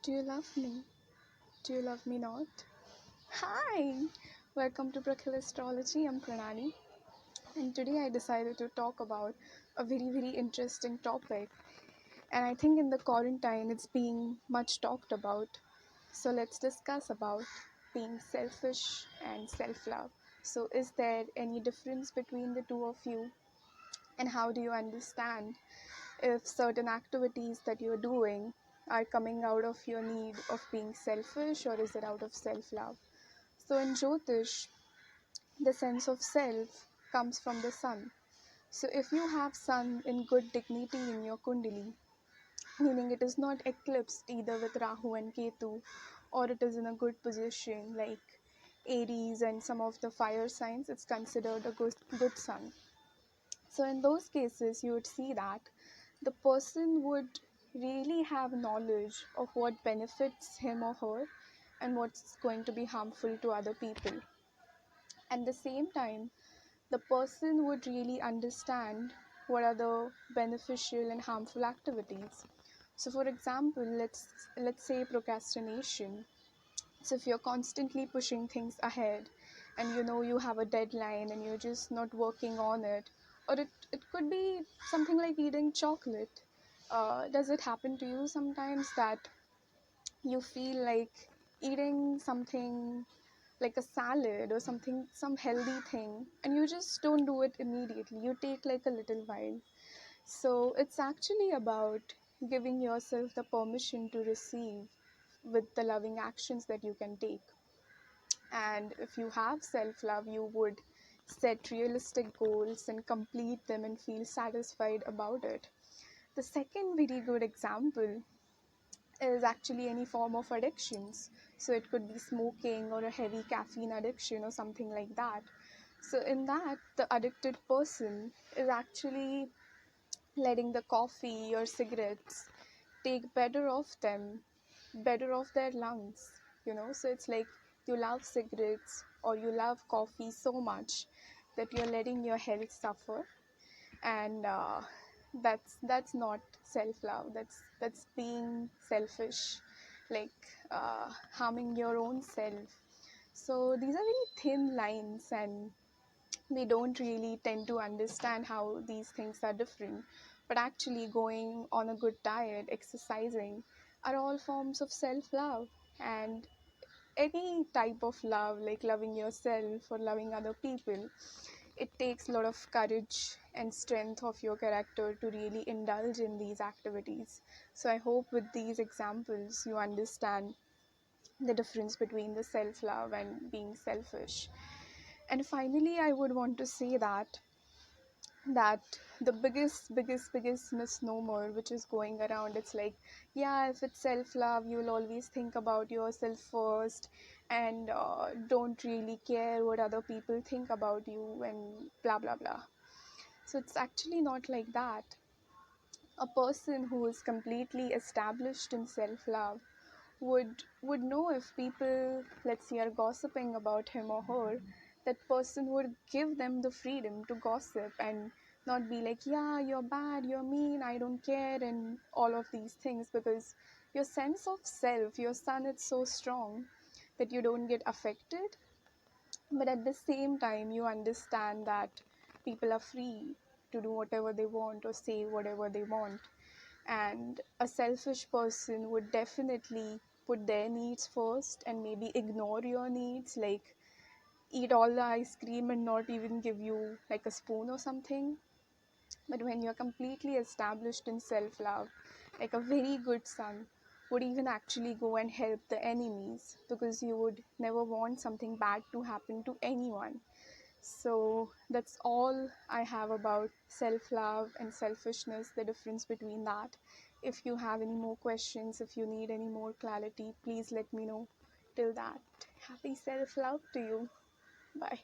Do you love me? Do you love me not? Hi! Welcome to Prakhil Astrology. I'm Pranali, and today I decided to talk about a very interesting topic. And I think in the quarantine it's being much talked about. So let's discuss about being selfish and self-love. So is there any difference between the two of you? And how do you understand if certain activities that you're doing are coming out of your need of being selfish, or is it out of self-love? So in Jyotish, the sense of self comes from the sun. So if you have sun in good dignity in your kundali, meaning it is not eclipsed either with Rahu and Ketu, or it is in a good position like Aries and some of the fire signs, it's considered a good sun. So in those cases, you would see that the person would really have knowledge of what benefits him or her and what's going to be harmful to other people. At the same time, the person would really understand what are the beneficial and harmful activities. So for example, let's say procrastination. So if you're constantly pushing things ahead and you know you have a deadline and you're just not working on it, or it could be something like eating chocolate. Does it happen to you sometimes that you feel like eating something like a salad or something, some healthy thing, and you just don't do it immediately? You take like a little while. So it's actually about giving yourself the permission to receive with the loving actions that you can take. And if you have self-love, you would set realistic goals and complete them and feel satisfied about it. The second very good example is actually any form of addictions. So it could be smoking or a heavy caffeine addiction or something like that. So in that, the addicted person is actually letting the coffee or cigarettes take better of them, better of their lungs. So it's like you love cigarettes or you love coffee so much that you're letting your health suffer, and that's not self-love. That's being selfish, like harming your own self. So these are very thin lines, and we don't really tend to understand how these things are different. But actually, going on a good diet, exercising, are all forms of self-love. And any type of love, like loving yourself or loving other people, it takes a lot of courage and strength of your character to really indulge in these activities. So I hope with these examples you understand the difference between the self-love and being selfish. And finally, I would want to say that the biggest misnomer which is going around, it's like, yeah, if it's self-love, you'll always think about yourself first, and don't really care what other people think about you, and blah blah blah. So it's actually not like that. A person who is completely established in self-love would know if people, let's say, are gossiping about him or her, that person would give them the freedom to gossip and not be like, yeah, you're bad, you're mean, I don't care, and all of these things, because your sense of self, your sun, is so strong that you don't get affected. But at the same time, you understand that people are free to do whatever they want or say whatever they want. And a selfish person would definitely put their needs first and maybe ignore your needs, like eat all the ice cream and not even give you like a spoon or something. But when you're completely established in self-love, like a very good son would even actually go and help the enemies, because you would never want something bad to happen to anyone. So that's all I have about self-love and selfishness, the difference between that. If you have any more questions, if you need any more clarity, please let me know. Till that, happy self-love to you. Bye.